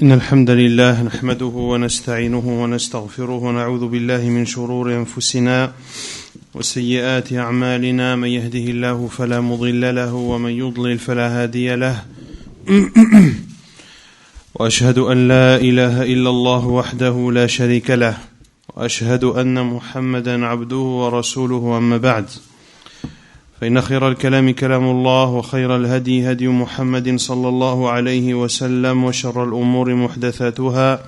إن الحمد لله نحمده ونستعينه ونستغفره ونعوذ بالله من شرور أنفسنا وسيئات أعمالنا من يهده الله فلا مضل له ومن يضلل فلا هادي له وأشهد أن لا إله إلا الله وحده لا شريك له وأشهد أن محمدا عبده ورسوله أما بعد فإن خير الكلام كلام الله وخير الهدي هدي محمد صلى الله عليه وسلم وشر الأمور محدثاتها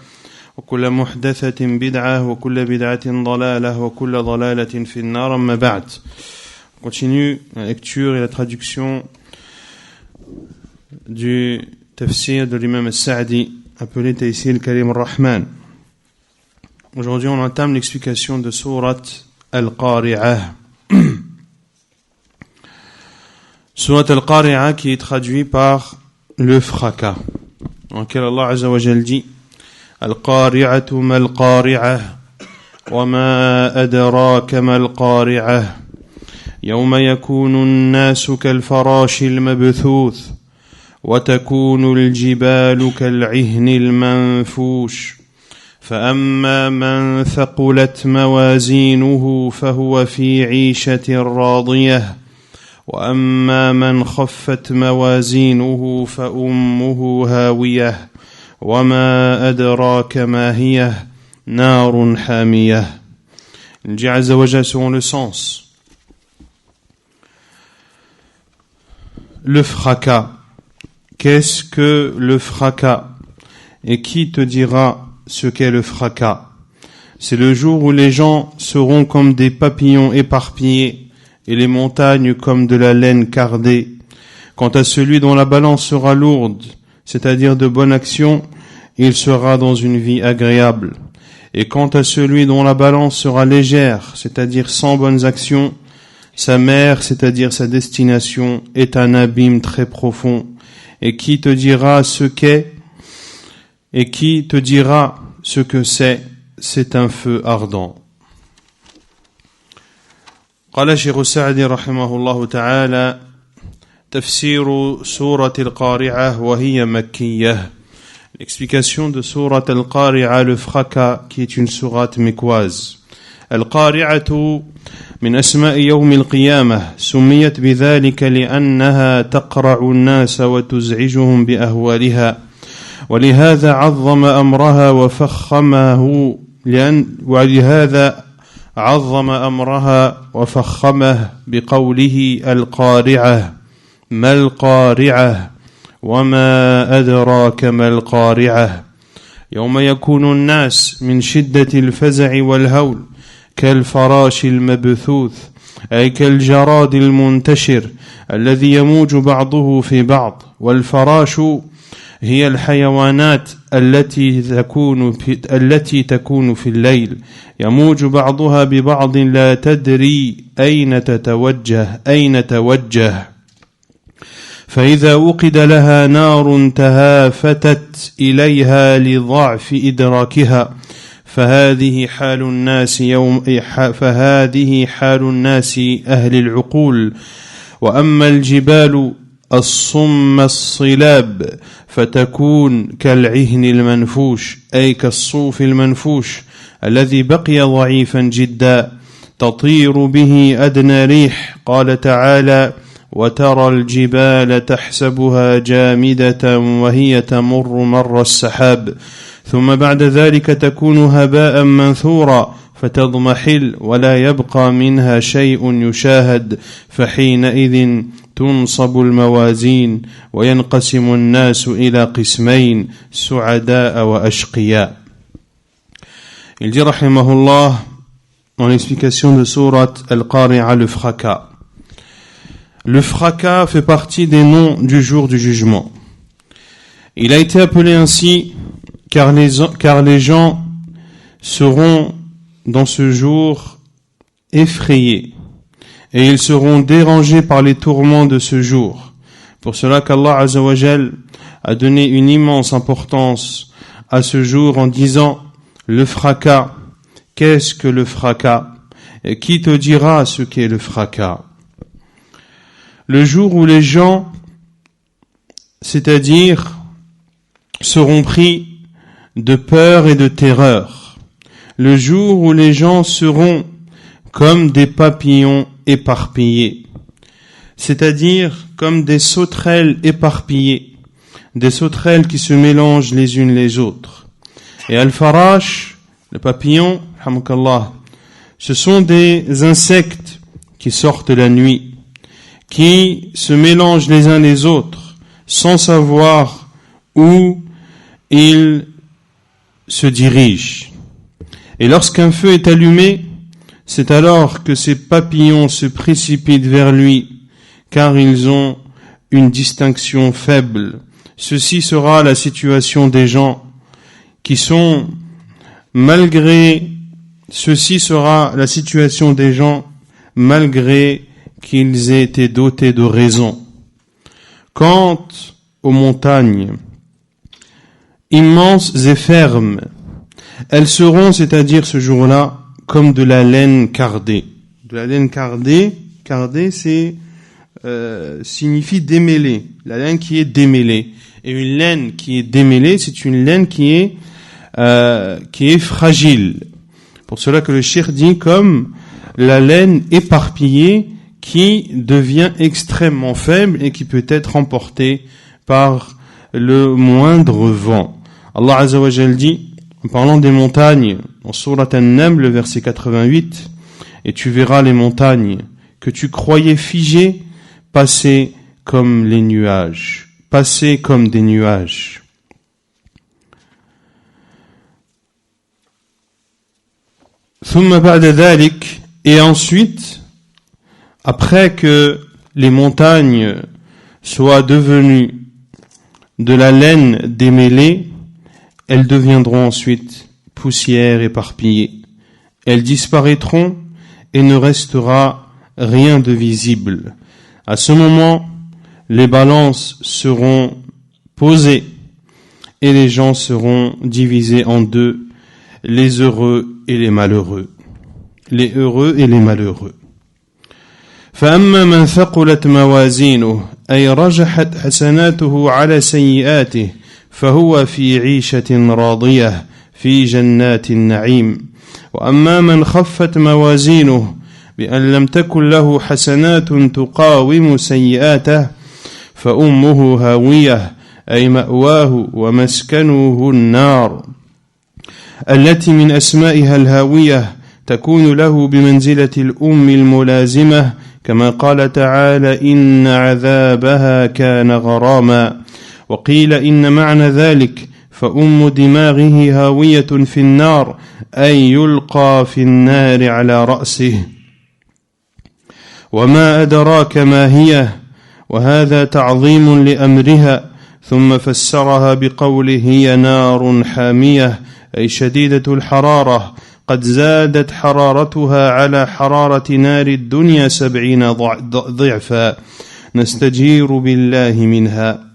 وكل محدثة بدعة وكل بدعة ضلالة وكل ضلالة في النار أما بعد. On continue la lecture et la traduction du tafsir de l'imam al-Sa'di appelé Taysir al-Karim al-Rahman. Aujourd'hui on entame l'explication de sourate Al-Qari'ah. Surat Al-Qari'ah qui est traduit par le fracas, dans lequel Allah Azza wa Jal dit Al-Qari'atu mal-Qari'ah wa ma adraka mal-Qari'ah yawma yakunu an-nasu kal-farashi al-mabthuth wa takunu al-jibalu kal-'ihni al-manfush فأما من ثقلت موازينه فهو في عيشة راضية وأما من خفت موازينه فأمه هاوية وما أدراك ما هي نار حامية. Il dit Azza wa Jal selon le sens. Le fracas. Qu'est-ce que le fracas? Et qui te dira ce qu'est le fracas? C'est le jour où les gens seront comme des papillons éparpillés et les montagnes comme de la laine cardée. Quant à celui dont la balance sera lourde, c'est-à-dire de bonne action, il sera dans une vie agréable. Et quant à celui dont la balance sera légère, c'est-à-dire sans bonnes actions, sa mère, c'est-à-dire sa destination, est un abîme très profond. Et qui te dira ce qu'est, et qui te dira ce que c'est un feu ardent. قال الشيخ السعدي رحمه الله تعالى تفسير سورة القارعة وهي مكية. L'explication de سورة القارعة, le fracas, qui est une sourate mécoise. القارعة من أسماء يوم القيامة سميت بذلك لأنها تقرع الناس وتزعجهم بأهوالها ولهذا عظم أمرها وفخمه عظم أمرها وفخمه بقوله القارعة ما القارعة وما أدراك ما القارعة يوم يكون الناس من شدة الفزع والهول كالفراش المبثوث أي كالجراد المنتشر الذي يموج بعضه في بعض. والفراش هي الحيوانات التي تكون في الليل يموج بعضها ببعض لا تدري أين توجه فإذا وقد لها نار تهافتت إليها لضعف إدراكها فهذه حال الناس أهل العقول. وأما الجبال الصم الصلاب فتكون كالعهن المنفوش أي كالصوف المنفوش الذي بقي ضعيفا جدا تطير به أدنى ريح. قال تعالى وترى الجبال تحسبها جامدة وهي تمر مر السحاب ثم بعد ذلك تكون هباء منثورا فتضمحل ولا يبقى منها شيء يشاهد فحينئذ تنصب الموازين وينقسم الناس إلى قسمين سعداء وأشقياء. Il dit rahimahullah en explication de sourate Al-Qari'ah, le fracas. Le fracas fait partie des noms du jour du jugement. Il a été appelé ainsi car les gens seront dans ce jour effrayés et ils seront dérangés par les tourments de ce jour. Pour cela qu'Allah Azza wa Jal a donné une immense importance à ce jour en disant le fracas. Qu'est-ce que le fracas? Et qui te dira ce qu'est le fracas? Le jour où les gens, c'est-à-dire seront pris de peur et de terreur, le jour où les gens seront comme des papillons éparpillés, c'est-à-dire comme des sauterelles éparpillées, des sauterelles qui se mélangent les unes les autres. Et al-farash, le papillon, alhamdoulilah, ce sont des insectes qui sortent la nuit, qui se mélangent les uns les autres, sans savoir où ils se dirigent. Et lorsqu'un feu est allumé, c'est alors que ces papillons se précipitent vers lui, car ils ont une distinction faible. Ceci sera la situation des gens qui sont, ceci sera la situation des gens malgré qu'ils aient été dotés de raison. Quant aux montagnes, immenses et fermes, elles seront, c'est-à-dire ce jour-là, comme de la laine cardée. De la laine cardée, c'est signifie démêlée. La laine qui est démêlée. Et une laine qui est démêlée, c'est une laine qui est fragile. Pour cela que le cheikh dit comme la laine éparpillée qui devient extrêmement faible et qui peut être emportée par le moindre vent. Allah Azza wa Jal dit, en parlant des montagnes, en Surat An-Naml, le verset 88, et tu verras les montagnes que tu croyais figées passer comme les nuages, passer comme des nuages. ثم بعد ذلك, et ensuite, après que les montagnes soient devenues de la laine démêlée, elles deviendront ensuite poussière éparpillée. Elles disparaîtront et ne restera rien de visible. À ce moment, les balances seront posées et les gens seront divisés en deux, les heureux et les malheureux. Les heureux et les malheureux. فأما من ثقلت موازينه أي رجحت حسناته على سيئاته فهو في عيشة راضية في جنات النعيم وأما من خفت موازينه بأن لم تكن له حسنات تقاوم سيئاته فأمه هاوية أي مأواه ومسكنه النار التي من أسمائها الهاوية تكون له بمنزلة الأم الملازمة كما قال تعالى إن عذابها كان غراما وقيل إن معنى ذلك فأم دماغه هاوية في النار أي يلقى في النار على رأسه وما أدراك ما هي وهذا تعظيم لأمرها ثم فسرها بقوله هي نار حامية أي شديدة الحرارة قد زادت حرارتها على حرارة نار الدنيا 70 ضعفا نستجير بالله منها.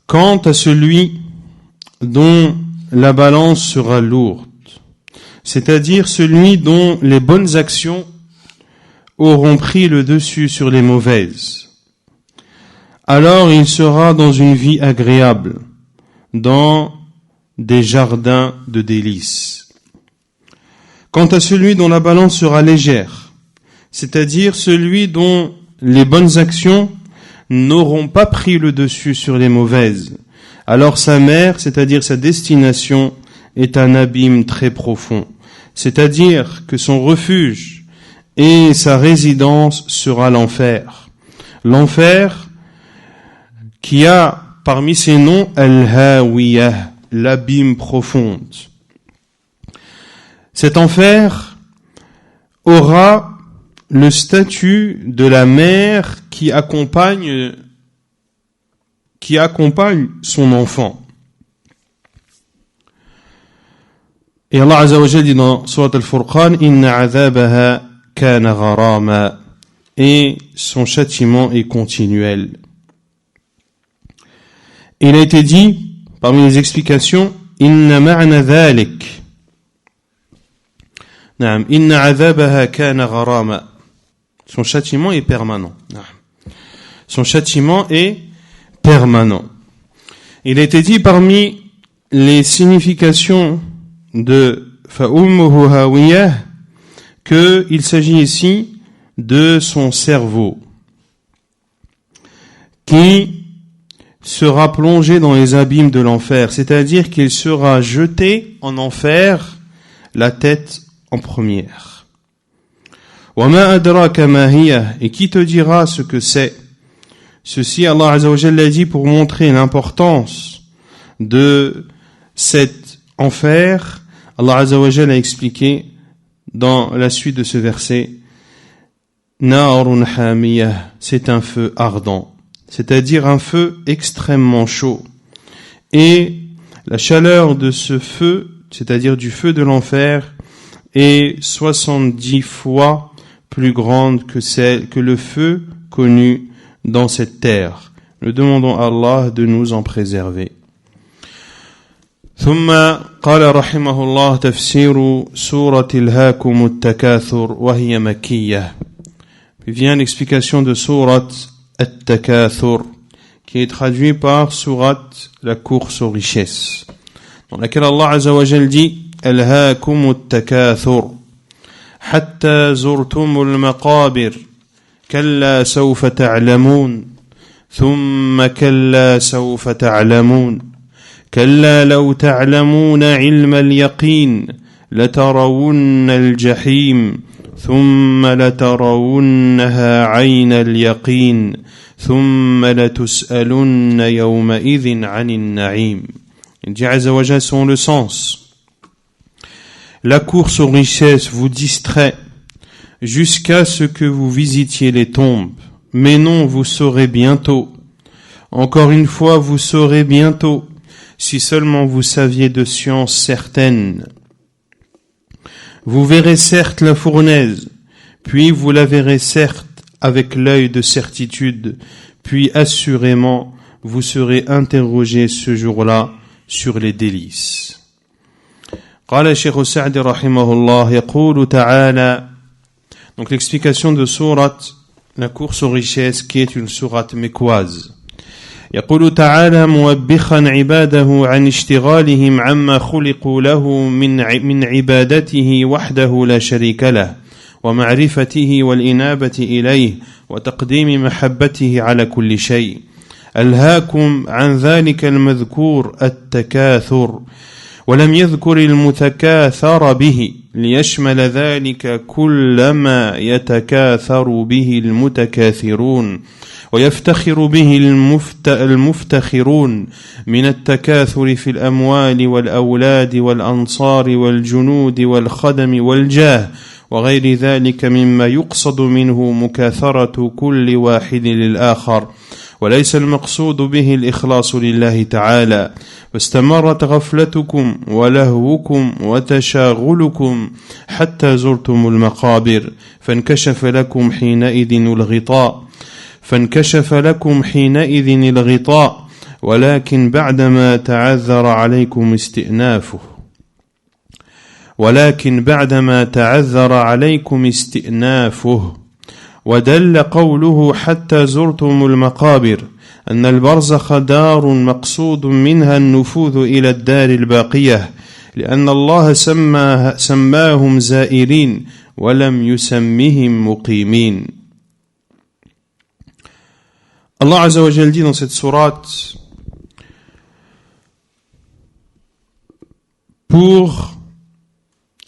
Quant à celui dont la balance sera lourde, c'est-à-dire celui dont les bonnes actions auront pris le dessus sur les mauvaises, alors il sera dans une vie agréable, dans des jardins de délices. Quant à celui dont la balance sera légère, c'est-à-dire celui dont les bonnes actions n'auront pas pris le dessus sur les mauvaises, alors sa mère, c'est-à-dire sa destination, est un abîme très profond, c'est-à-dire que son refuge et sa résidence sera l'enfer. L'enfer qui a parmi ses noms Al-Hawiyah, l'abîme profonde. Cet enfer aura le statut de la mère qui accompagne son enfant. Et Allah Azza wa Jalla dit dans Surat Al-Furqan, Inna azabaha kana gharama, et son châtiment est continuel. Il a été dit, parmi les explications, Inna ma'na dhalik. Naam, Inna azabaha kana gharama. Son châtiment est permanent. Son châtiment est permanent. Il a été dit parmi les significations de فَأُمُّهُ هَاوِيَةٌ qu'il s'agit ici de son cerveau qui sera plongé dans les abîmes de l'enfer, c'est-à-dire qu'il sera jeté en enfer la tête en première. وَمَا أَدْرَاكَ مَا هِيَ, et qui te dira ce que c'est? Ceci, Allah Azza wa Jalla l'a dit pour montrer l'importance de cet enfer. Allah Azza wa Jalla a expliqué dans la suite de ce verset, Na'arun hamiyah, c'est un feu ardent, c'est-à-dire un feu extrêmement chaud. Et la chaleur de ce feu, c'est-à-dire du feu de l'enfer, est 70 fois plus grande que le feu connu dans cette terre. Nous demandons à Allah de nous en préserver. ثم قال رحمه الله تفسير سورة الهاكم التكاثر وهي مكية. Puis vient l'explication de Surat At-Takathur, qui est traduit par Surat la course aux richesses, dans laquelle Allah Azza wa Jal dit Al-Hakum At-Takathur Hatta zurtum al-maqabir Kalla sawfa ta'lamun Thumma kalla sawfa ta'lamun كلا لو تعلمون علم اليقين لترون الجحيم ثم لترونها عين اليقين ثم لتسألن يومئذ عن النعيم. Il dit Azza wa Jalla selon le sens. La course aux richesses vous distrait jusqu'à ce que vous visitiez les tombes. Mais non, vous saurez bientôt. Encore une fois, vous saurez bientôt. Si seulement vous saviez de science certaine. Vous verrez certes la fournaise, puis vous la verrez certes avec l'œil de certitude, puis assurément vous serez interrogé ce jour-là sur les délices. قال الشيخ السعدي رحمه الله يقول تعالى. Donc l'explication de sourate la course aux richesses, qui est une sourate mécoise. يقول تعالى موبخا عباده عن اشتغالهم عما خلقوا له من عبادته وحده لا شريك له ومعرفته والإنابة إليه وتقديم محبته على كل شيء. ألهاكم عن ذلك المذكور التكاثر ولم يذكر المتكاثر به ليشمل ذلك كل ما يتكاثر به المتكاثرون ويفتخر به المفتخرون من التكاثر في الأموال والأولاد والأنصار والجنود والخدم والجاه وغير ذلك مما يقصد منه مكاثرة كل واحد للآخر وليس المقصود به الإخلاص لله تعالى. فاستمرت غفلتكم ولهوكم وتشاغلكم حتى زرتم المقابر فانكشف لكم حينئذ الغطاء ولكن بعدما تعذر عليكم استئنافه ودل قوله حتى زرتم المقابر أن البرزخ دار مقصود منها النفوذ إلى الدار الباقية لأن الله سماهم زائرين ولم يسمهم مقيمين. Allah Azza wa Jalla dit dans cette sourate,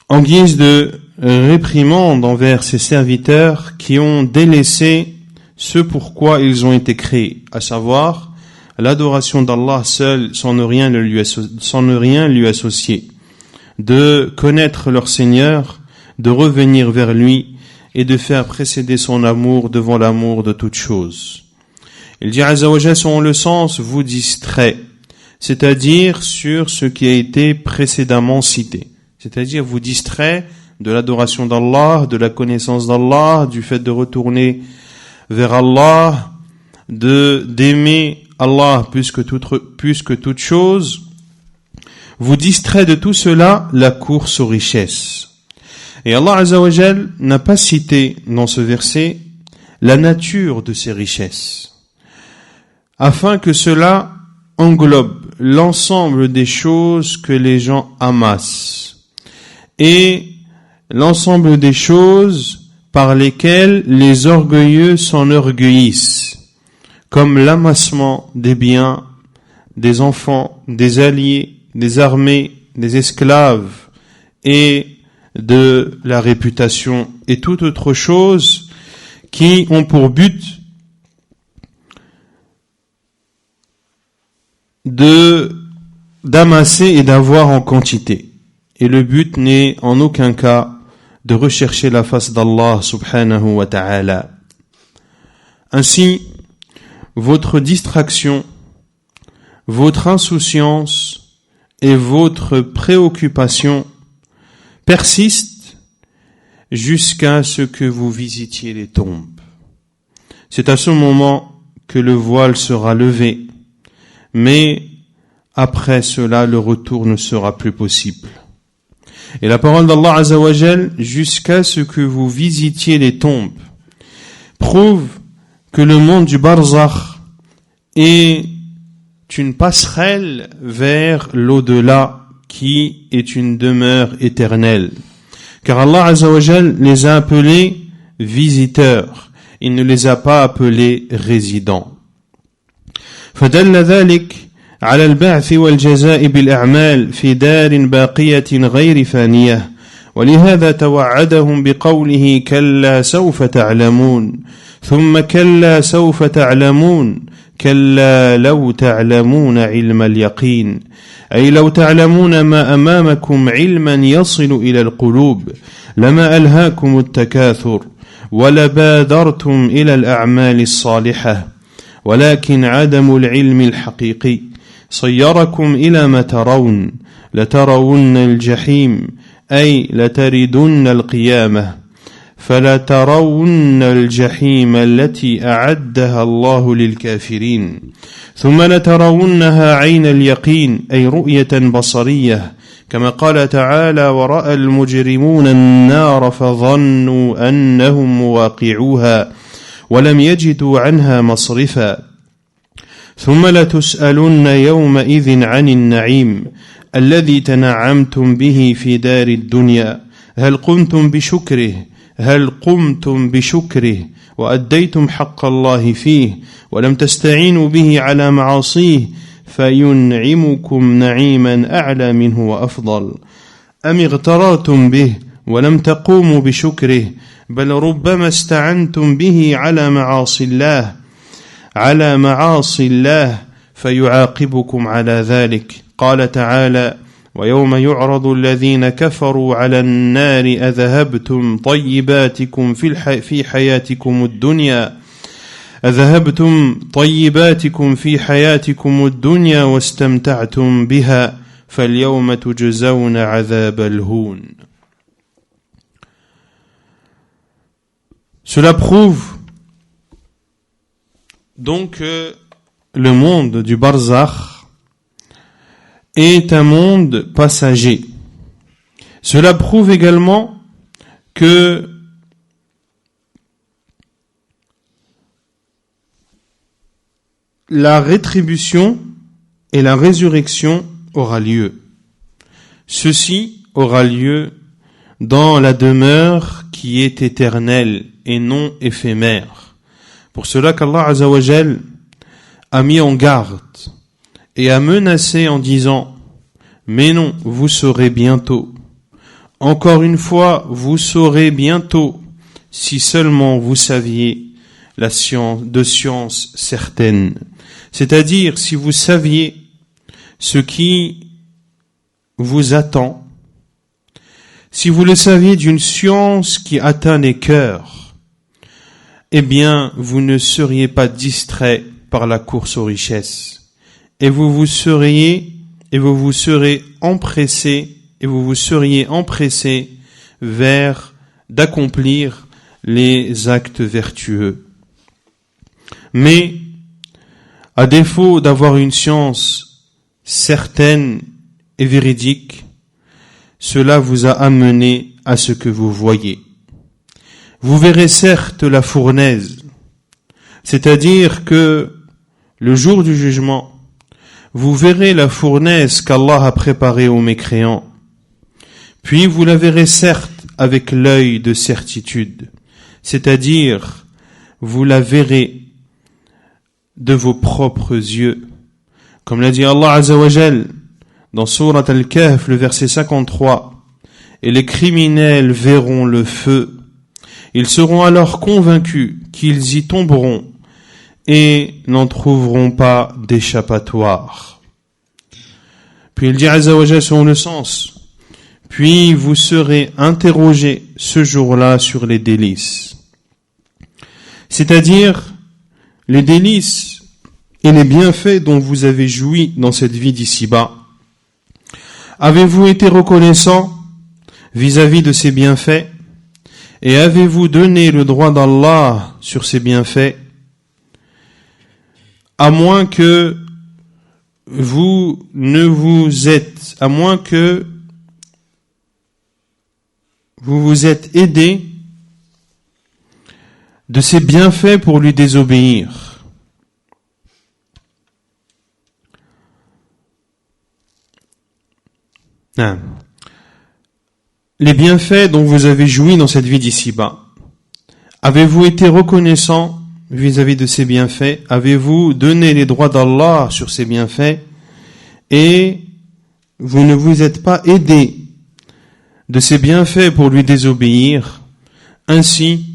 en guise de réprimande envers ses serviteurs qui ont délaissé ce pourquoi ils ont été créés, à savoir l'adoration d'Allah seul sans ne rien lui associer, de connaître leur Seigneur, de revenir vers lui et de faire précéder son amour devant l'amour de toute chose. Il dit Azza wa Jalla selon le sens vous distrait, c'est-à-dire sur ce qui a été précédemment cité, c'est-à-dire vous distrait de l'adoration d'Allah, de la connaissance d'Allah, du fait de retourner vers Allah, d'aimer Allah plus que toute chose, vous distrait de tout cela la course aux richesses. Et Allah Azza wa Jalla n'a pas cité dans ce verset la nature de ces richesses. afin que cela englobe l'ensemble des choses que les gens amassent et l'ensemble des choses par lesquelles les orgueilleux s'enorgueillissent, comme l'amassement des biens, des enfants, des alliés, des armées, des esclaves et de la réputation et toute autre chose qui ont pour but d'amasser et d'avoir en quantité. Et le but n'est en aucun cas de rechercher la face d'Allah subhanahu wa ta'ala. Ainsi, votre distraction, votre insouciance et votre préoccupation persistent jusqu'à ce que vous visitiez les tombes. C'est à ce moment que le voile sera levé, mais après cela, le retour ne sera plus possible. Et la parole d'Allah Azza wa Jal, jusqu'à ce que vous visitiez les tombes, prouve que le monde du barzakh est une passerelle vers l'au-delà qui est une demeure éternelle. Car Allah Azza wa Jal les a appelés visiteurs, il ne les a pas appelés résidents. فدل ذلك على البعث والجزاء بالأعمال في دار باقية غير فانية، ولهذا توعدهم بقوله كلا سوف تعلمون ثم كلا سوف تعلمون كلا لو تعلمون علم اليقين، أي لو تعلمون ما أمامكم علما يصل إلى القلوب لما ألهاكم التكاثر ولبادرتم إلى الأعمال الصالحة، ولكن عدم العلم الحقيقي صيركم إلى ما ترون لترون الجحيم أي لتردن القيامة فلترون الجحيم التي أعدها الله للكافرين ثم لترونها عين اليقين أي رؤية بصرية كما قال تعالى ورأى المجرمون النار فظنوا أنهم مواقعوها ولم يجدوا عنها مصرفا ثم لتسألن يومئذ عن النعيم الذي تنعمتم به في دار الدنيا هل قمتم بشكره وأديتم حق الله فيه ولم تستعينوا به على معاصيه فينعمكم نعيما أعلى منه وأفضل أم اغتررتم به ولم تقوموا بشكره بل ربما استعنتم به على معاصي الله فيعاقبكم على ذلك قال تعالى ويوم يعرض الذين كفروا على النار أذهبتم طيباتكم في حياتكم الدنيا واستمتعتم بها فاليوم تجزون عذاب الهون. Cela prouve donc que le monde du barzakh est un monde passager. Cela prouve également que la rétribution et la résurrection aura lieu. Ceci aura lieu dans la demeure qui est éternelle et non éphémère. Pour cela qu'Allah Azza wa Jal a mis en garde et a menacé en disant « Mais non, vous saurez bientôt. Encore une fois, vous saurez bientôt si seulement vous saviez la science certaine. » C'est-à-dire, si vous saviez ce qui vous attend, si vous le saviez d'une science qui atteint les cœurs, eh bien, vous ne seriez pas distrait par la course aux richesses. Et vous seriez empressé vers d'accomplir les actes vertueux. Mais, à défaut d'avoir une science certaine et véridique, cela vous a amené à ce que vous voyez. Vous verrez certes la fournaise, c'est-à-dire que le jour du jugement, vous verrez la fournaise qu'Allah a préparée aux mécréants. Puis vous la verrez certes avec l'œil de certitude, c'est-à-dire vous la verrez de vos propres yeux. Comme l'a dit Allah Azza wa Jal dans Surat Al-Kahf, le verset 53, « Et les criminels verront le feu. Ils seront alors convaincus qu'ils y tomberont et n'en trouveront pas d'échappatoire. » Puis il dit Azza wa Jal selon le sens, « Puis vous serez interrogés ce jour-là sur les délices. » C'est-à-dire les délices et les bienfaits dont vous avez joui dans cette vie d'ici-bas. Avez-vous été reconnaissant vis-à-vis de ces bienfaits? Et avez-vous donné le droit d'Allah sur ces bienfaits? À moins que vous vous êtes aidé de ses bienfaits pour lui désobéir. Les bienfaits dont vous avez joui dans cette vie d'ici-bas, avez-vous été reconnaissant vis-à-vis de ces bienfaits? Avez-vous donné les droits d'Allah sur ces bienfaits? Et vous ne vous êtes pas aidé de ces bienfaits pour lui désobéir? Ainsi,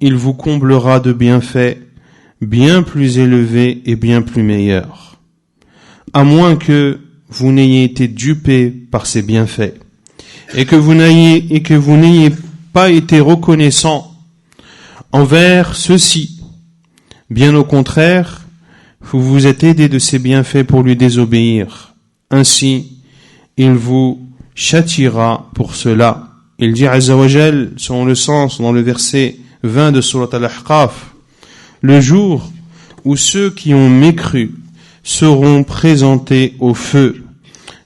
il vous comblera de bienfaits bien plus élevés et bien plus meilleurs. À moins que vous n'ayez été dupé par ces bienfaits et que vous n'ayez pas été reconnaissant envers ceux-ci. Bien au contraire, vous vous êtes aidé de ces bienfaits pour lui désobéir. Ainsi, il vous châtiera pour cela. Il dit Azza wa Jal, selon le sens dans le verset 20 de Surat Al-Ahqaf, le jour où ceux qui ont mécru seront présentés au feu.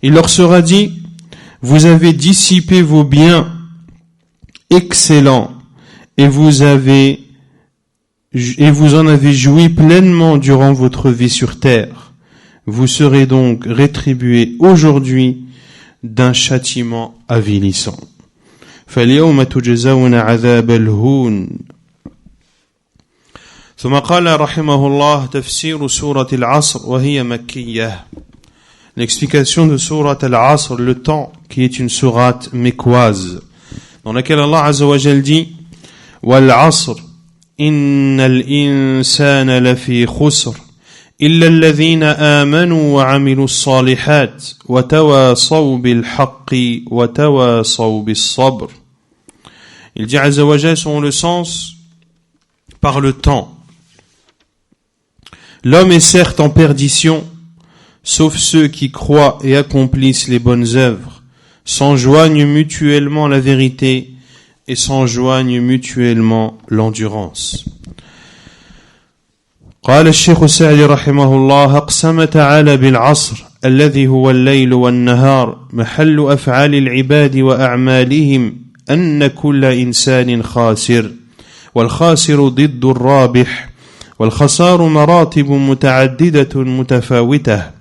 Il leur sera dit, vous avez dissipé vos biens excellents et vous en avez joui pleinement durant votre vie sur terre. Vous serez donc rétribués aujourd'hui d'un châtiment avilissant. فَالْيَوْمَ تُجْزَوْنَ عَذَابَ الْهُونِ. ثم قال رحمه الله تفسير سورة العصر وهي مكية. L'explication de sourate Al-Asr, le temps, qui est une sourate mécoise, dans laquelle Allah Azza wa Jal dit وَالْعَصْرِ إِنَّ الْإِنسَانَ لَفِي خُسْرٍ إِلَّا الَّذِينَ آمَنُوا وَعَمِلُوا الصَّالِحَاتِ وَتَوَاصَوْا بِالْحَقِّ وَتَوَاصَوْا بِالصَّبْرِ. Il dit Azza wa Jal selon le sens par le temps. L'homme est certes en perdition, sauf ceux qui croient et accomplissent les bonnes œuvres, s'enjoignent mutuellement la vérité et s'enjoignent mutuellement l'endurance. قال الشيخ السعدي رحمه الله أقسم تعالى بالعصر الذي هو الليل والنهار محل أفعال العباد وأعمالهم أن كل إنسان خاسر والخاسر ضد الرابح والخسار مراتب متعددة متفاوتة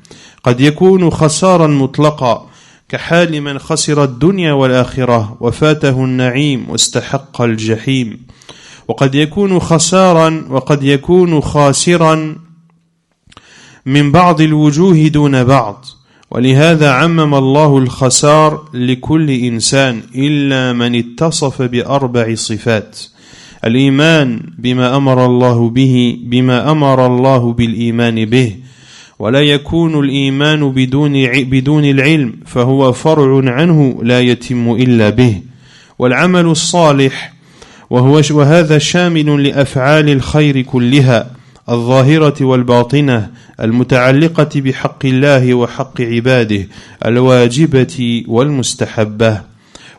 قد يكون خسارا مطلقا كحال من خسر الدنيا والآخرة وفاته النعيم واستحق الجحيم وقد يكون خاسرا من بعض الوجوه دون بعض ولهذا عمم الله الخسار لكل إنسان إلا من اتصف بأربع صفات الإيمان بما أمر الله بالإيمان به ولا يكون الإيمان بدون العلم فهو فرع عنه لا يتم إلا به والعمل الصالح وهذا شامل لأفعال الخير كلها الظاهرة والباطنة المتعلقة بحق الله وحق عباده الواجبة والمستحبة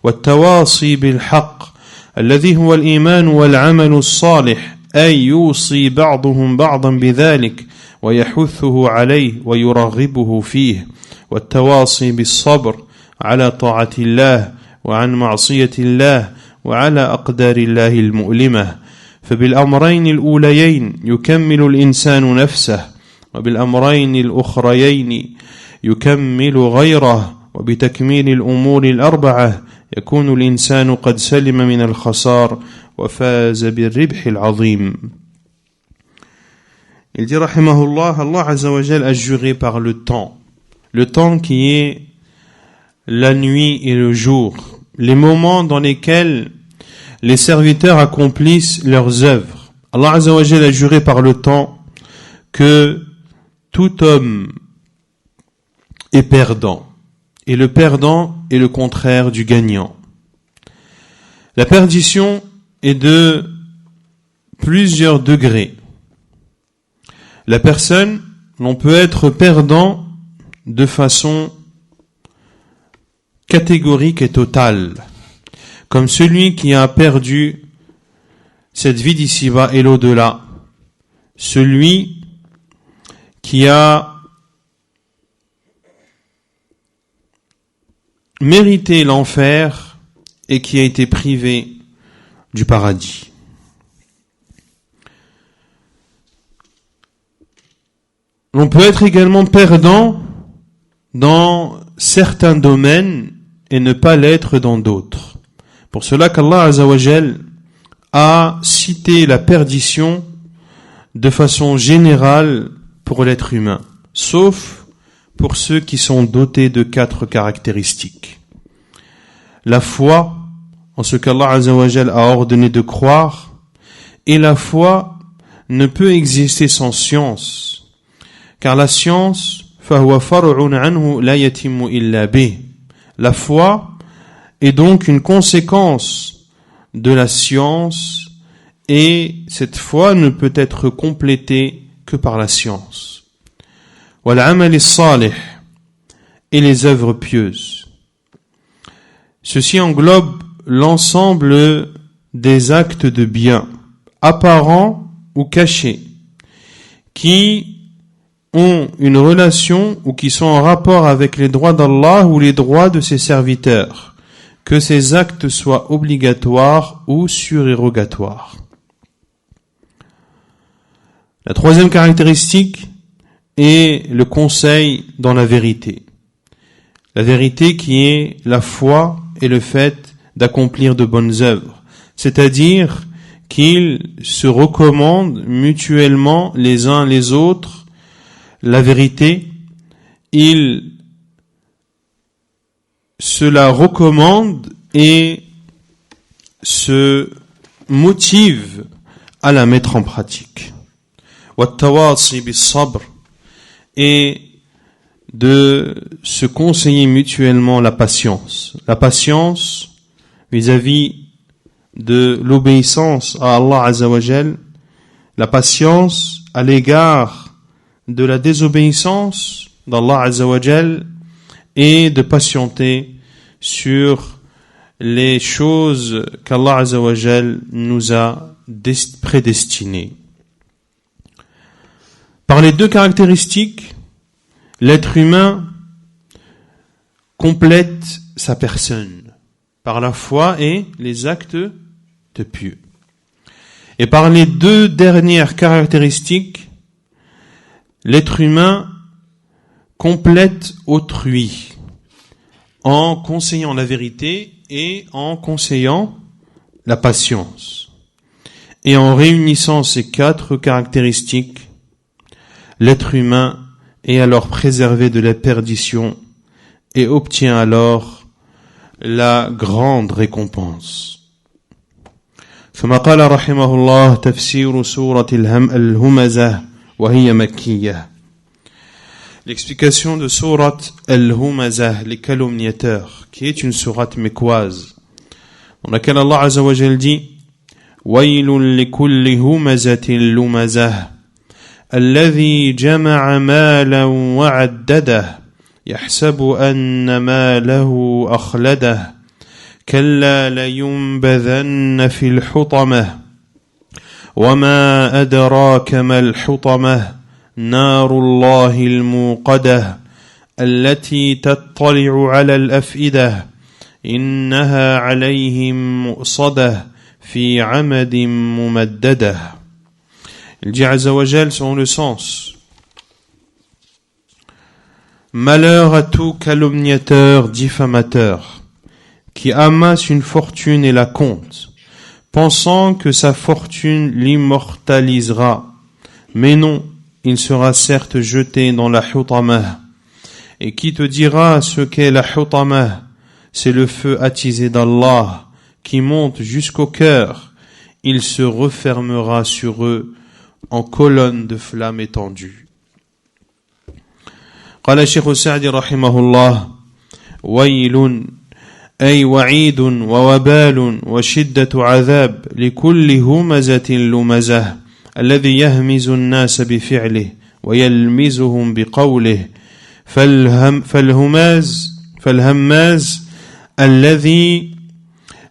والتواصي بالحق الذي هو الإيمان والعمل الصالح أي يوصي بعضهم بعضا بذلك ويحثه عليه ويرغبه فيه والتواصي بالصبر على طاعة الله وعن معصية الله وعلى أقدار الله المؤلمة فبالأمرين الأوليين يكمل الإنسان نفسه وبالأمرين الأخريين يكمل غيره وبتكميل الأمور الأربعة يكون الإنسان قد سلم من الخسار وفاز بالربح العظيم. Il dit rahimahullah, Allah Azza wa Jal a juré par le temps qui est la nuit et le jour, les moments dans lesquels les serviteurs accomplissent leurs œuvres. Allah Azza wa Jal a juré par le temps que tout homme est perdant, et le perdant est le contraire du gagnant. La perdition est de plusieurs degrés. La personne, l'on peut être perdant de façon catégorique et totale, comme celui qui a perdu cette vie d'ici-bas et l'au-delà, celui qui a mérité l'enfer et qui a été privé du paradis. On peut être également perdant dans certains domaines et ne pas l'être dans d'autres. Pour cela qu'Allah Azza wa Jal a cité la perdition de façon générale pour l'être humain, sauf pour ceux qui sont dotés de 4 caractéristiques. La foi en ce qu'Allah Azza wa Jal a ordonné de croire, et la foi ne peut exister sans science. Car la science, فَهُوَ فَرْعٌ عَنْهُ لَا يَتِمُّ إِلَّا بِهِ. La foi est donc une conséquence de la science, et cette foi ne peut être complétée que par la science. وَالْعَمَلِ الصَّالِحِ, et les œuvres pieuses. Ceci englobe l'ensemble des actes de bien, apparents ou cachés, qui ont une relation ou qui sont en rapport avec les droits d'Allah ou les droits de ses serviteurs, que ces actes soient obligatoires ou surérogatoires. La troisième caractéristique est le conseil dans la vérité. La vérité qui est la foi et le fait d'accomplir de bonnes œuvres, c'est-à-dire qu'ils se recommandent mutuellement les uns les autres la vérité, ils se la recommandent et se motivent à la mettre en pratique. وَالتَّوَاصِي بِالصَّبْرِ, et de se conseiller mutuellement la patience. La patience vis-à-vis de l'obéissance à Allah Azza wa Jal, la patience à l'égard de la désobéissance d'Allah Azza wa Jal, et de patienter sur les choses qu'Allah Azza wa Jal nous a prédestinées. Par les 2 caractéristiques, l'être humain complète sa personne, par la foi et les actes de pieux. Et par les 2 dernières caractéristiques, l'être humain complète autrui en conseillant la vérité et en conseillant la patience. Et en réunissant ces 4 caractéristiques, l'être humain est alors préservé de la perdition et obtient alors la grande récompense. ثم قال رحمه الله تفسير سورة الهمزة وهي مكية. L'explication de sourate Al-Humazah, les calomniateurs, qui est une sourate mécoise, dans laquelle Allah Azza wa Jal dit وَيْلٌ لِكُلِّ هُمَزَةٍ لُمَزَةٍ الَّذِي جَمَعَ مَالًا وَعَدَّدَهُ يَحْسَبُ أَنَّ مَالَهُ أَخْلَدَهُ كَلَّا لَيُنبَذَنَّ فِي الْحُطَمَةِ وَمَا أَدْرَاكَ مَا الْحُطَمَةُ نار الله الموقدة التي تطلع على الأفئدة إنها عليهم مؤصدة في عمد ممددة. Il dit Azza wa Jal selon le sens Malheur à tout calomniateur, diffamateur, qui amasse une fortune et la compte, pensant que sa fortune l'immortalisera. Mais non, il sera certes jeté dans la hutamah. Et qui te dira ce qu'est la hutamah? C'est le feu attisé d'Allah, qui monte jusqu'au cœur. Il se refermera sur eux en colonne de flammes étendues. قال الشيخ السعدي رحمه الله: ويل أي وعيد ووبال وشدة عذاب لكل همزة لمزة الذي يهمز الناس بفعله ويلمزهم بقوله. فالهماز الذي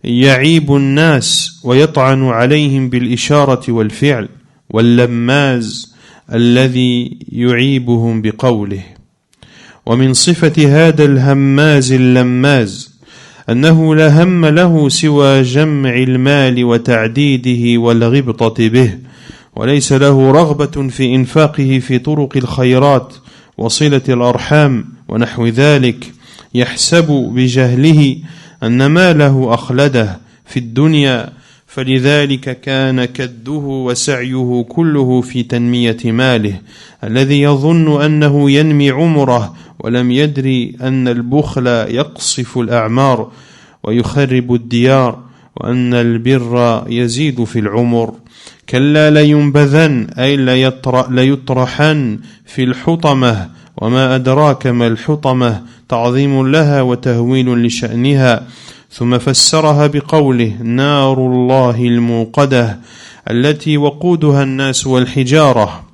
يعيب الناس ويطعن عليهم بالإشارة والفعل، واللماز الذي يعيبهم بقوله. ومن صفة هذا الهماز اللماز أنه لا هم له سوى جمع المال وتعديده والغبطة به، وليس له رغبة في إنفاقه في طرق الخيرات وصلة الأرحام ونحو ذلك، يحسب بجهله أن ماله أخلده في الدنيا، فلذلك كان كده وسعيه كله في تنمية ماله الذي يظن أنه ينمي عمره، ولم يدري أن البخل يقصف الأعمار ويخرب الديار، وأن البر يزيد في العمر. كلا لينبذن أي ليطرحن في الحطمة، وما أدراك ما الحطمة، تعظيم لها وتهويل لشأنها. ثم فسرها بقوله: نار الله الموقدة التي وقودها الناس والحجارة،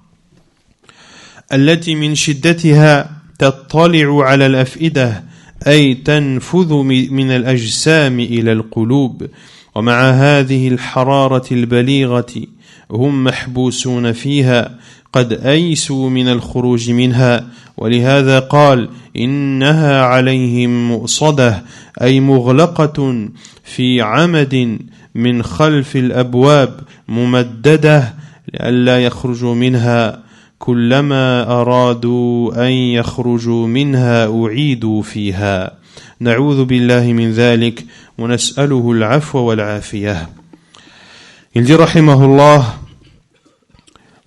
التي من شدتها تطلع على الأفئدة، أي تنفذ من الأجسام إلى القلوب. ومع هذه الحرارة البليغة هم محبوسون فيها، قد أيسوا من الخروج منها، ولهذا قال: إنها عليهم مؤصدة، أي مغلقة في عمد من خلف الأبواب ممددة لئلا يخرجوا منها، كلما أرادوا أن يخرجوا منها أعيدوا فيها. نعوذ بالله من ذلك ونسأله العفو والعافية. Il dit rahimahullah,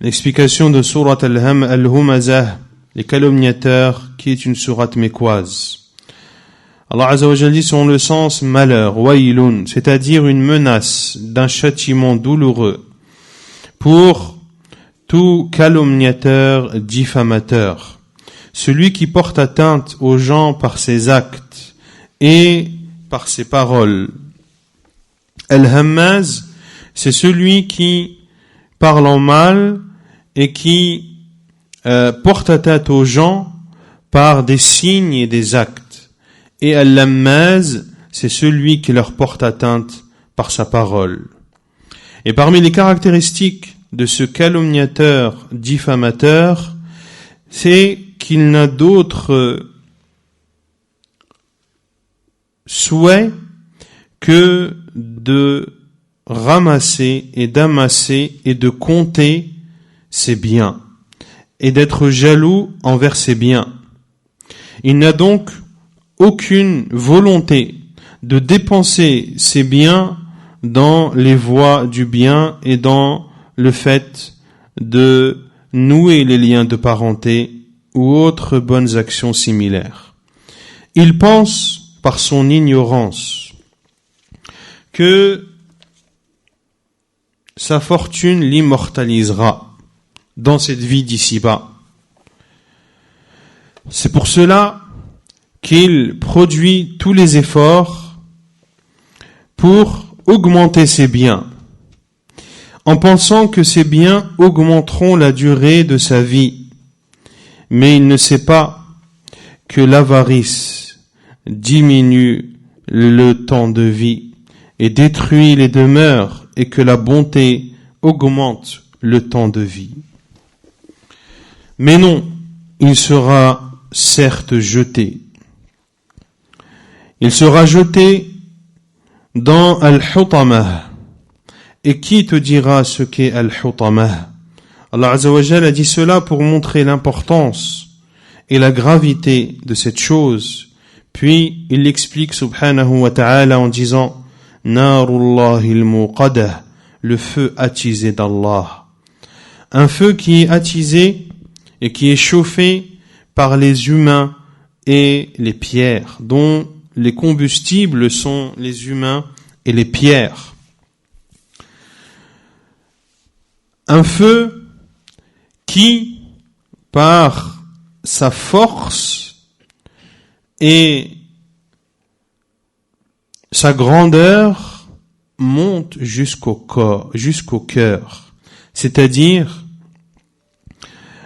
l'explication de Surat al-Humazah, les calomniateurs, qui est une sourate mécoise. Allah Azza wa Jalla dit selon le sens malheur, wailun, c'est-à-dire une menace d'un châtiment douloureux pour tout calomniateur, diffamateur, celui qui porte atteinte aux gens par ses actes et par ses paroles. Al-Hammaz, c'est celui qui parle en mal et qui porte atteinte aux gens par des signes et des actes. Et Al-Lammaz, c'est celui qui leur porte atteinte par sa parole. Et parmi les caractéristiques de ce calomniateur, diffamateur, c'est qu'il n'a d'autre souhait que de ramasser et d'amasser et de compter ses biens et d'être jaloux envers ses biens. Il n'a donc aucune volonté de dépenser ses biens dans les voies du bien et dans le fait de nouer les liens de parenté ou autres bonnes actions similaires. Il pense, par son ignorance, que sa fortune l'immortalisera dans cette vie d'ici-bas. C'est pour cela qu'il produit tous les efforts pour augmenter ses biens, en pensant que ces biens augmenteront la durée de sa vie. Mais il ne sait pas que l'avarice diminue le temps de vie et détruit les demeures, et que la bonté augmente le temps de vie. Mais non, il sera certes jeté. Il sera jeté dans Al-Hutamah. Et qui te dira ce qu'est Al-Hutamah? Allah Azza wa Jalla a dit cela pour montrer l'importance et la gravité de cette chose. Puis il l'explique subhanahu wa ta'ala en disant Narullahil muqadah, le feu attisé d'Allah. Un feu qui est attisé et qui est chauffé par les humains et les pierres, dont les combustibles sont les humains et les pierres. Un feu qui, par sa force et sa grandeur, monte jusqu'au cœur, c'est-à-dire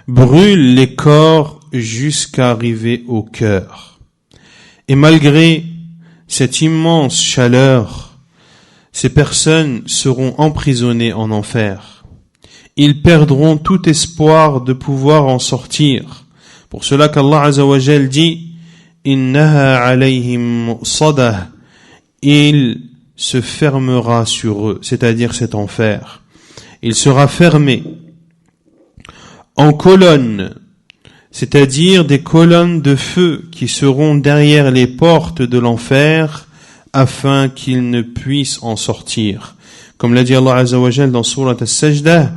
brûle les corps jusqu'à arriver au cœur. Et malgré cette immense chaleur, ces personnes seront emprisonnées en enfer. Ils perdront tout espoir de pouvoir en sortir. Pour cela qu'Allah Azza wa Jal dit Innaha alayhim mu'sadah, il se fermera sur eux, c'est-à-dire cet enfer. Il sera fermé en colonnes, c'est-à-dire des colonnes de feu qui seront derrière les portes de l'enfer afin qu'ils ne puissent en sortir. Comme l'a dit Allah Azza wa Jal dans Surat As-Sajdah,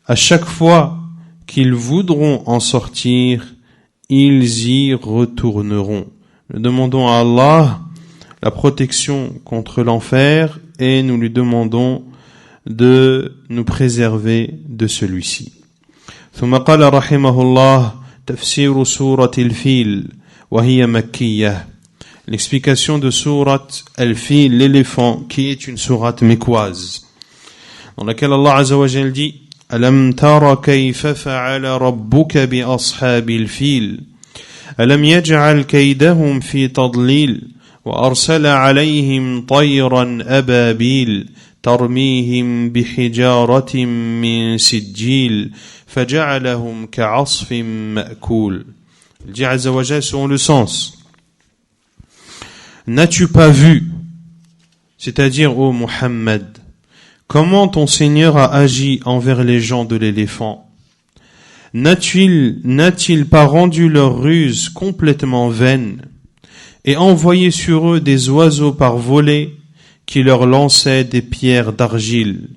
à chaque fois qu'ils voudront en sortir, ils y retourneront. Nous demandons à Allah la protection contre l'enfer et nous lui demandons de nous préserver de celui-ci. ثم قال رحمه الله تفسير سورة الفيل وهي مكية. L'explication de sourate Al-Fil, l'éléphant, qui est une sourate mécoise, dans laquelle Allah Azza wa Jal dit ألم تر كيف فعل ربك بأصحاب الفيل ألم يجعل كيدهم في تضليل وأرسل عليهم طيرا أبابيل ترميهم بحجارة من سجيل فجعلهم كعصف مأكول. Il dit Azza wa Jal selon le sens. N'as-tu pas vu, c'est-à-dire ô Muhammad, comment ton Seigneur a agi envers les gens de l'éléphant? N'a-t-il pas rendu leur ruse complètement vaine et envoyé sur eux des oiseaux par volée qui leur lançaient des pierres d'argile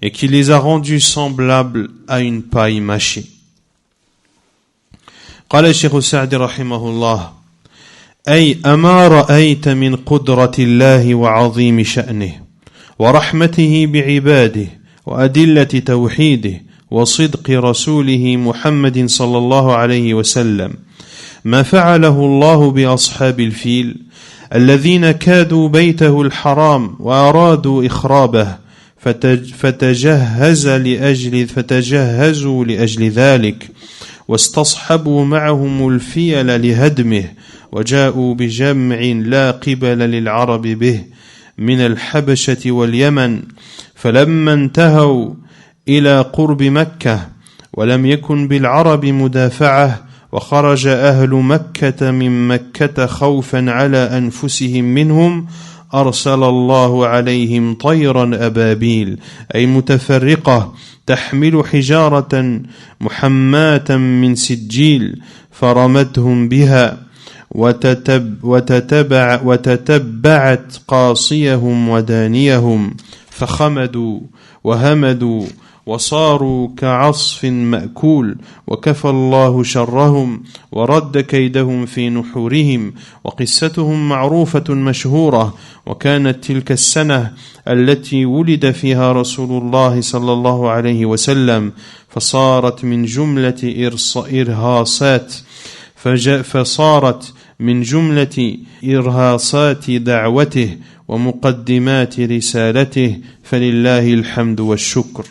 et qui les a rendus semblables à une paille mâchée? قال الشيخ السعدي رحمه الله أي أما رأيت من قدرة الله وعظيم شأنه ورحمته بعباده وأدلة توحيده وصدق رسوله محمد صلى الله عليه وسلم ما فعله الله بأصحاب الفيل الذين كادوا بيته الحرام وأرادوا إخرابه فتجهزوا لأجل ذلك واستصحبوا معهم الفيل لهدمه وجاءوا بجمع لا قبل للعرب به من الحبشة واليمن فلما انتهوا إلى قرب مكة ولم يكن بالعرب مدافعة وخرج أهل مكة من مكة خوفا على أنفسهم منهم أرسل الله عليهم طيرا أبابيل أي متفرقة تحمل حجارة محماة من سجيل فرمتهم بها وتتبعت قاصيهم ودانيهم فخمدوا وهمدوا وصاروا كعصف مأكول وكفى الله شرهم ورد كيدهم في نحورهم وقصتهم معروفة مشهورة وكانت تلك السنة التي ولد فيها رسول الله صلى الله عليه وسلم فصارت من جملة إرهاصات دعوته ومقدمات رسالته فلله الحمد والشكر.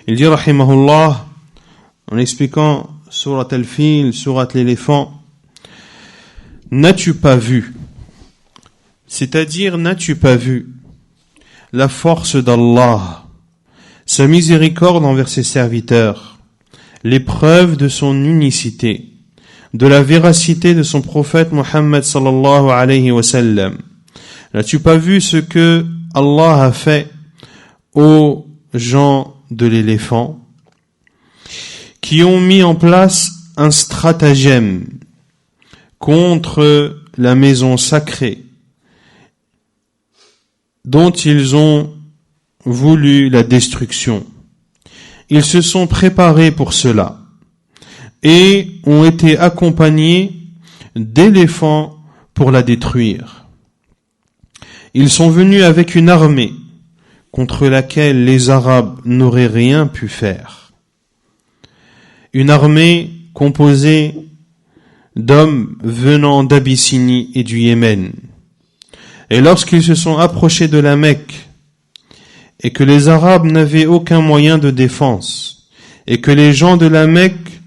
Il dit rahimahullah en expliquant Surat Al-Fil, Surat l'éléphant, n'as-tu pas vu, c'est-à-dire n'as-tu pas vu la force d'Allah, sa miséricorde envers ses serviteurs, l'épreuve de son unicité, de la véracité de son prophète Muhammad sallallahu alayhi wa sallam? N'as-tu pas vu ce que Allah a fait aux gens de l'éléphant, qui ont mis en place un stratagème contre la maison sacrée dont ils ont voulu la destruction. Ils se sont préparés pour cela et ont été accompagnés d'éléphants pour la détruire. Ils sont venus avec une armée contre laquelle les Arabes n'auraient rien pu faire. Une armée composée d'hommes venant d'Abyssinie et du Yémen. Et lorsqu'ils se sont approchés de la Mecque, et que les Arabes n'avaient aucun moyen de défense, et que les gens de la Mecque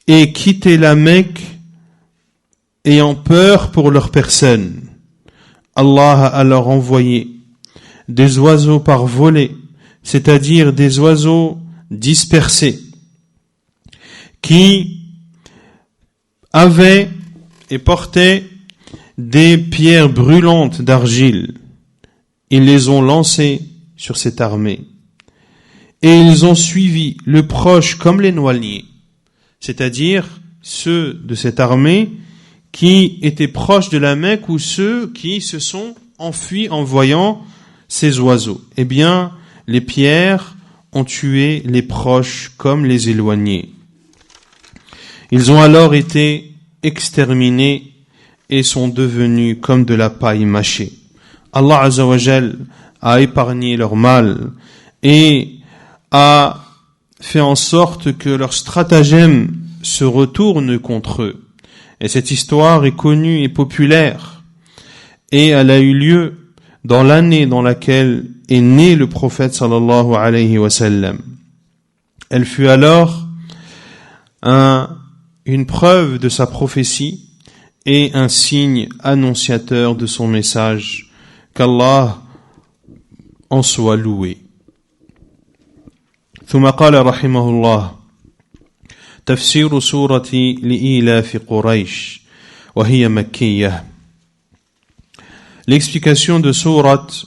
aient quitté la Mecque ayant peur pour leur personne, Allah a alors envoyé des oiseaux par volée, c'est-à-dire des oiseaux dispersés, qui avaient et portaient des pierres brûlantes d'argile. Ils les ont lancées sur cette armée. Et ils ont suivi le proche comme l'éloigné, c'est-à-dire ceux de cette armée qui étaient proches de la Mecque ou ceux qui se sont enfuis en voyant ces oiseaux. Eh bien, les pierres ont tué les proches comme les éloignés. Ils ont alors été exterminés et sont devenus comme de la paille mâchée. Allah Azza wa Jal a épargné leur mal et a fait en sorte que leur stratagème se retourne contre eux. Et cette histoire est connue et populaire. Et elle a eu lieu dans l'année dans laquelle est né le prophète sallallahu alayhi wa sallam. Elle fut alors une preuve de sa prophétie et un signe annonciateur de son message, qu'Allah en soit loué. ثم قال رحمه الله تفسير سورة لإيلاف قريش وهي مكية. L'explication de sourate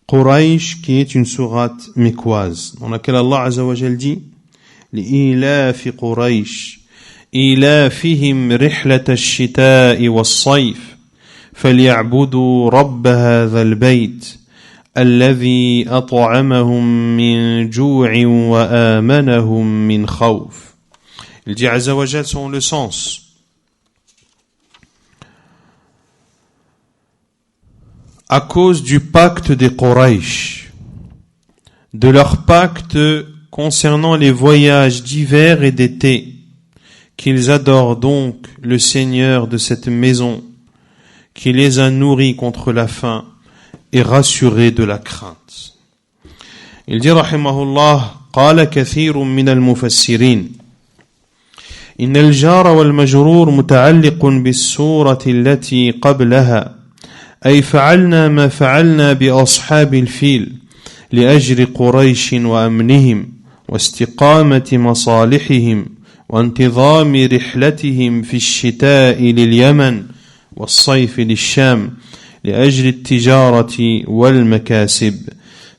Quraysh, qui est une sourate mécoise, dans laquelle Allah Azza wa Jal dit لإيلاف قريش إيلافهم رحلة الشتاء والصيف فليعبدوا رب هذا البيت الذي أطعمهم من جوع وآمنهم من خوف. Il dit Azza wa Jal selon le sens. À cause du pacte des Quraysh, de leur pacte concernant les voyages d'hiver et d'été, qu'ils adorent donc le Seigneur de cette maison, qui les a nourris contre la faim et rassurés de la crainte. Il dit rahimahullah, قال كثير من المفسرين إن الجار والمجرور متعلق بالسورة التي قبلها، أي فعلنا ما فعلنا بأصحاب الفيل لأجل قريش وأمنهم واستقامة مصالحهم وانتظام رحلتهم في الشتاء لليمن والصيف للشام لأجل التجارة والمكاسب،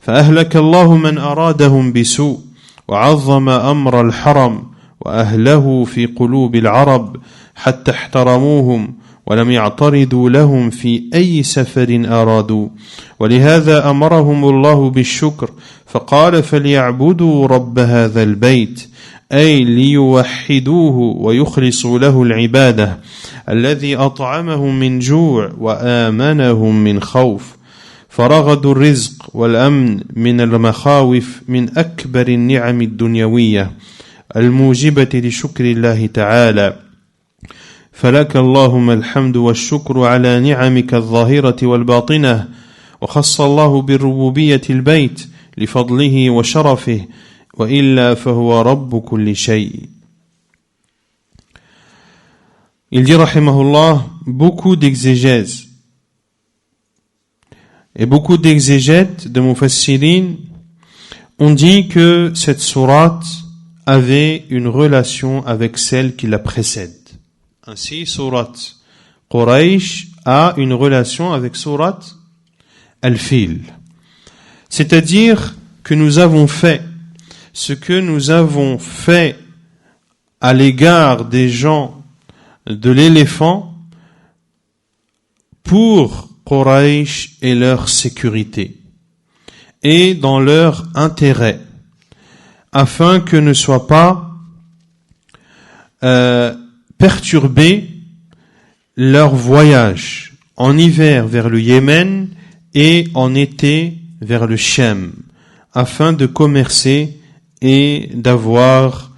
فأهلك الله من أرادهم بسوء وعظم أمر الحرم وأهله في قلوب العرب حتى احترموهم ولم يعترضوا لهم في أي سفر أرادوا، ولهذا أمرهم الله بالشكر فقال فليعبدوا رب هذا البيت، أي ليوحدوه ويخلصوا له العبادة الذي أطعمهم من جوع وآمنهم من خوف، فرغدوا الرزق والأمن من المخاوف من أكبر النعم الدنيوية الموجبة لشكر الله تعالى، فلك اللهم الحمد والشكر على نعمك الظاهرة والباطنة، وخص الله بالربوبية البيت لفضله وشرفه وإلا فهو رب كل شيء. Il dit rahimahullah, beaucoup d'exégèses et beaucoup d'exégètes de mufassirin ont dit que cette sourate avait une relation avec celle qui la précède. Ainsi, sourate Quraysh a une relation avec sourate Al-Fil. C'est-à-dire que nous avons fait ce que nous avons fait à l'égard des gens de l'éléphant pour Quraysh et leur sécurité et dans leur intérêt, afin que ne soit pas perturbé leur voyage en hiver vers le Yémen et en été vers le Cham, afin de commercer et d'avoir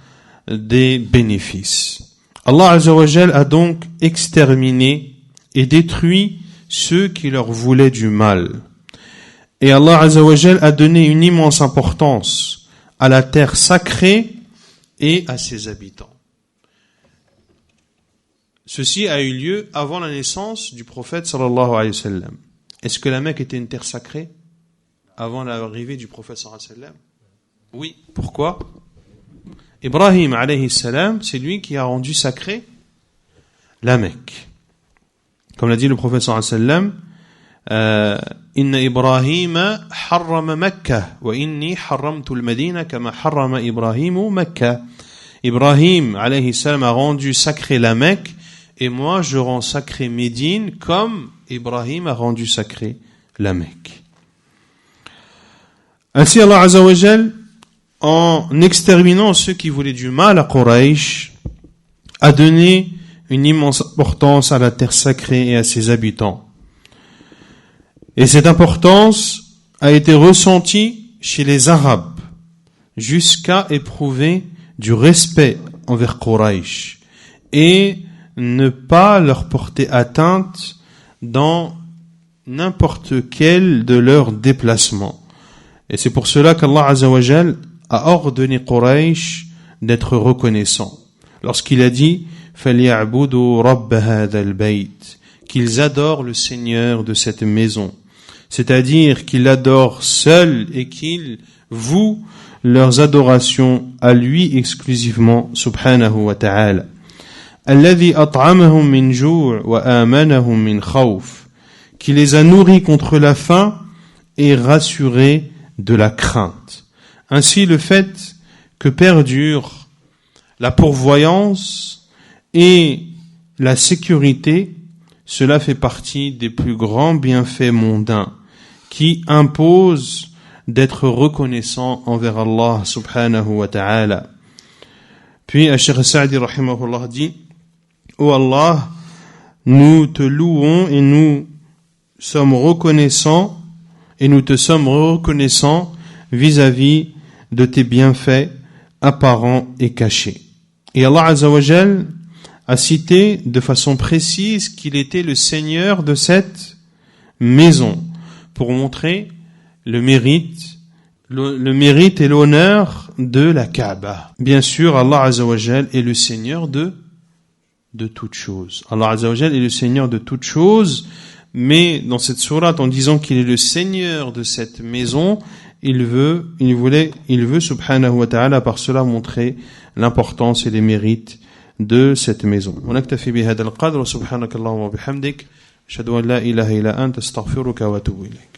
des bénéfices. Allah Azza wa Jal a donc exterminé et détruit ceux qui leur voulaient du mal. Et Allah Azza wa Jal a donné une immense importance à la terre sacrée et à ses habitants. Ceci a eu lieu avant la naissance du prophète sallallahu alayhi wa sallam. Est-ce que la Mecque était une terre sacrée avant l'arrivée du prophète sallallahu alayhi wa sallam? Oui. Pourquoi? Ibrahim alayhi salam, c'est lui qui a rendu sacré la Mecque. Comme l'a dit le prophète sallallahu alayhi wa sallam, Inna Ibrahima harrama Makkah wa inni harramtu al-Madina kama harrama Ibrahimu Makkah. Ibrahim alayhi salam a rendu sacré la Mecque et moi je rends sacré Médine comme Ibrahim a rendu sacré la Mecque. Ainsi Allah Azza wa Jal, en exterminant ceux qui voulaient du mal à Quraysh, a donné une immense importance à la terre sacrée et à ses habitants. Et cette importance a été ressentie chez les Arabes jusqu'à éprouver du respect envers Quraysh et ne pas leur porter atteinte dans n'importe quel de leurs déplacements. Et c'est pour cela qu'Allah Azza wa Jal a ordonné Quraysh d'être reconnaissant. Lorsqu'il a dit فَلْيَعْبُدُوا رَبَّ هَذَا الْبَيْتِ, qu'ils adorent le Seigneur de cette maison. C'est-à-dire qu'ils l'adorent seul et qu'ils vouent leurs adorations à lui exclusivement, subhanahu wa ta'ala. الَّذِي أَطْعَمَهُم مِّن جُوعٍ وَآمَنَهُم مِّن خَوْفٍ, qui les a nourris contre la faim et rassurés de la crainte. Ainsi, le fait que perdure la pourvoyance et la sécurité, cela fait partie des plus grands bienfaits mondains qui imposent d'être reconnaissant envers Allah subhanahu wa ta'ala. Puis, Cheikh Sa'di rahimahullah dit: Ô Allah, nous te louons et nous sommes reconnaissants et nous te sommes reconnaissants vis-à-vis de tes bienfaits apparents et cachés. Et Allah Azza wa Jal a cité de façon précise qu'il était le Seigneur de cette maison pour montrer le mérite et l'honneur de la Kaaba. Bien sûr, Allah Azza wa Jal est le Seigneur de toutes choses. Allah Azza wa Jal est le Seigneur de toutes choses, mais dans cette sourate, en disant qu'il est le Seigneur de cette maison, il veut subhanahu wa ta'ala par cela montrer l'importance et les mérites de cette maison. ونكتفي بهذا القدر وسبحانك اللهم وبحمدك أشهد أن لا إله إلا أنت أستغفرك وأتوب إليك.